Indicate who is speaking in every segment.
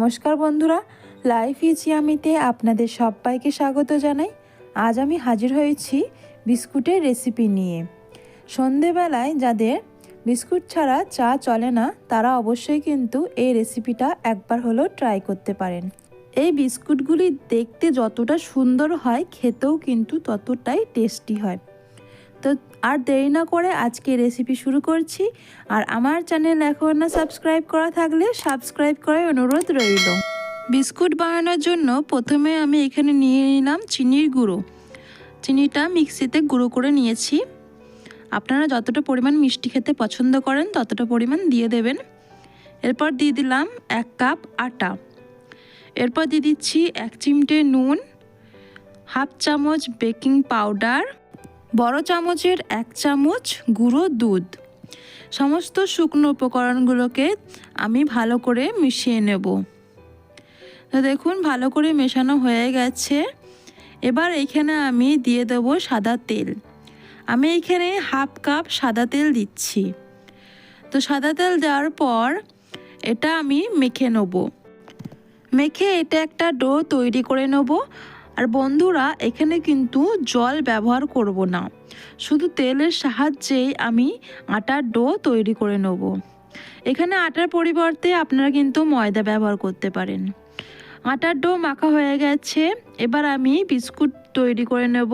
Speaker 1: নমস্কার বন্ধুরা, life is ইয়ামিতে আপনাদের সবাইকে স্বাগত জানাই। আজ আমি হাজির হয়েছি বিস্কুটের রেসিপি নিয়ে। সন্ধেবেলায় যাদের বিস্কুট ছাড়া চা চলে না, তারা অবশ্যই কিন্তু এই রেসিপিটা একবার হলেও ট্রাই করতে পারেন। এই বিস্কুটগুলি দেখতে যতটা সুন্দর হয়, খেতেও কিন্তু ততটাই টেস্টি হয়। তো আর দেরি না করে আজকে রেসিপি শুরু করছি। আর আমার চ্যানেল এখন না সাবস্ক্রাইব করা থাকলে সাবস্ক্রাইব করার অনুরোধ রইল। বিস্কুট বানানোর জন্য প্রথমে আমি এখানে নিয়ে নিলাম চিনির গুঁড়ো। চিনিটা মিক্সিতে গুঁড়ো করে নিয়েছি। আপনারা যতটা পরিমাণ মিষ্টি খেতে পছন্দ করেন ততটা পরিমাণ দিয়ে দেবেন। এরপর দিয়ে দিলাম 1 কাপ আটা। এরপর দিয়ে দিচ্ছি 1 চিমটে নুন, হাফ চামচ বেকিং পাউডার, বড় চামচের 1 চামচ গুঁড়ো দুধ। সমস্ত শুকনো উপকরণগুলোকে আমি ভালো করে মিশিয়ে নেব। তো দেখুন ভালো করে মেশানো হয়ে গেছে। এবার এখানে আমি দিয়ে দেব সাদা তেল। আমি এখানে হাফ কাপ সাদা তেল দিচ্ছি। তো সাদা তেল দেওয়ার পর এটা আমি মেখে নেব। মেখে এটা একটা ডো তৈরি করে নেব। আর বন্ধুরা, এখানে কিন্তু জল ব্যবহার করব না, শুধু তেলের সাহায্যেই আমি আটার ডো তৈরি করে নেব। এখানে আটার পরিবর্তে আপনারা কিন্তু ময়দা ব্যবহার করতে পারেন। আটার ডো মাখা হয়ে গেছে। এবার আমি বিস্কুট তৈরি করে নেব।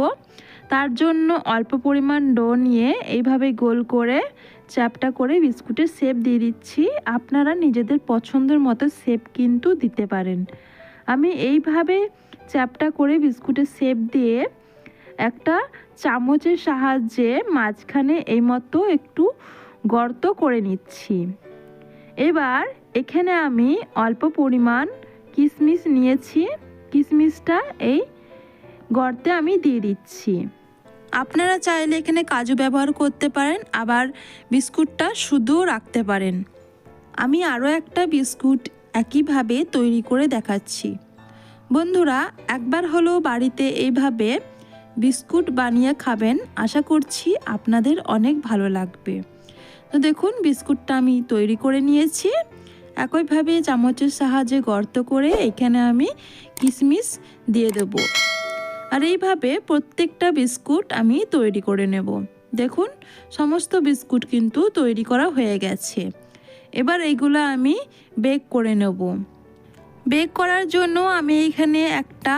Speaker 1: তার জন্য অল্প পরিমাণ ডো নিয়ে এইভাবে গোল করে চ্যাপটা করে বিস্কুটের শেপ দিয়ে দিচ্ছি। আপনারা নিজেদের পছন্দের মতো শেপ কিন্তু দিতে পারেন। আমি এইভাবে চ্যাপটা করে বিস্কুটের শেপ দিয়ে একটা চামচের সাহায্যে মাঝখানে এই মতো একটু গর্ত করে নিচ্ছি। এবার এখানে আমি অল্প পরিমাণ কিশমিশ নিয়েছি। কিশমিশটা এই গর্তে আমি দিয়ে দিচ্ছি। আপনারা চাইলে এখানে কাজু ব্যবহার করতে পারেন, আবার বিস্কুটটা শুধুও রাখতে পারেন। আমি আরও একটা বিস্কুট একইভাবে তৈরি করে দেখাচ্ছি। বন্ধুরা, একবার হলেও বাড়িতে এইভাবে বিস্কুট বানিয়ে খাবেন। আশা করছি আপনাদের অনেক ভালো লাগবে। তো দেখুন বিস্কুটটা আমি তৈরি করে নিয়েছি। একইভাবে চামচের সাহায্যে গর্ত করে এখানে আমি কিশমিশ দিয়ে দেব। আর এইভাবে প্রত্যেকটা বিস্কুট আমি তৈরি করে নেব। দেখুন সমস্ত বিস্কুট কিন্তু তৈরি করা হয়ে গেছে। এবার এইগুলো আমি বেক করে নেব। বেক করার জন্য আমি এখানে একটা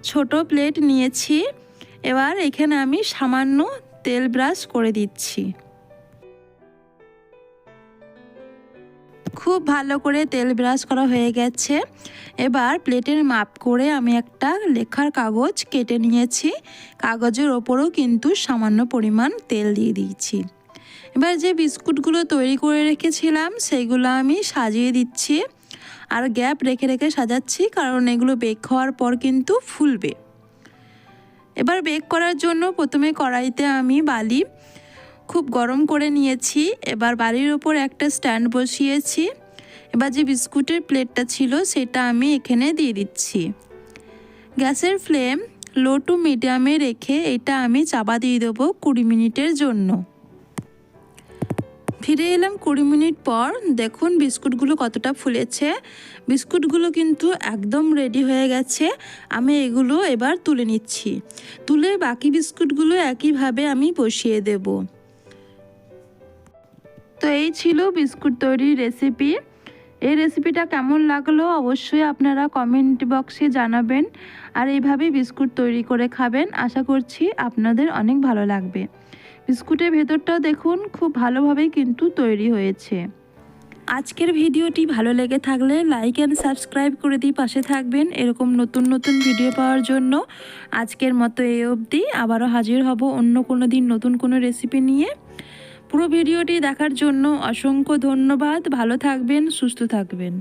Speaker 1: ছোট প্লেট নিয়েছি। এবার এখানে আমি সামান্য তেল ব্রাশ করে দিচ্ছি। খুব ভালো করে তেল ব্রাশ করা হয়ে গেছে। এবার প্লেটের মাপ করে আমি একটা লেখার কাগজ কেটে নিয়েছি। কাগজের ওপরও কিন্তু সামান্য পরিমাণ তেল দিয়ে দিয়েছি। এবার যে বিস্কুটগুলো তৈরি করে রেখেছিলাম সেইগুলো আমি সাজিয়ে দিচ্ছি। আর গ্যাপ রেখে রেখে সাজাচ্ছি, কারণ এগুলো বেক হওয়ার পর কিন্তু ফুলবে। এবার বেক করার জন্য প্রথমে কড়াইতে আমি বালি খুব গরম করে নিয়েছি। এবার বালির ওপর একটা স্ট্যান্ড বসিয়েছি। এবার যে বিস্কুটের প্লেটটা ছিল সেটা আমি এখানে দিয়ে দিচ্ছি। গ্যাসের ফ্লেম লো টু মিডিয়ামে রেখে এটা আমি চাপা দিয়ে দেবো 20 মিনিটের জন্য। ফিরে এলাম 20 মিনিট পর। দেখুন বিস্কুটগুলো কতটা ফুলেছে। বিস্কুটগুলো কিন্তু একদম রেডি হয়ে গেছে। আমি এগুলো এবার তুলে নিচ্ছি। তুলে বাকি বিস্কুটগুলো একইভাবে আমি বসিয়ে দেব। তো এই ছিল বিস্কুট তৈরির রেসিপি। এই রেসিপিটা কেমন লাগলো অবশ্যই আপনারা কমেন্ট বক্সে জানাবেন। আর এইভাবে বিস্কুট তৈরি করে খাবেন। আশা করছি আপনাদের অনেক ভালো লাগবে। বিস্কুটের ভেতরটাও দেখুন খুব ভালোভাবেই কিন্তু তৈরি হয়েছে। আজকের ভিডিওটি ভালো লেগে থাকলে লাইক অ্যান্ড সাবস্ক্রাইব করে দিয়ে পাশে থাকবেন এরকম নতুন নতুন ভিডিও পাওয়ার জন্য। আজকের মতো এই অবধি। আবারও হাজির হব অন্য কোনো দিন নতুন কোনো রেসিপি নিয়ে। পুরো ভিডিওটি দেখার জন্য অসংখ্য ধন্যবাদ। ভালো থাকবেন, সুস্থ থাকবেন।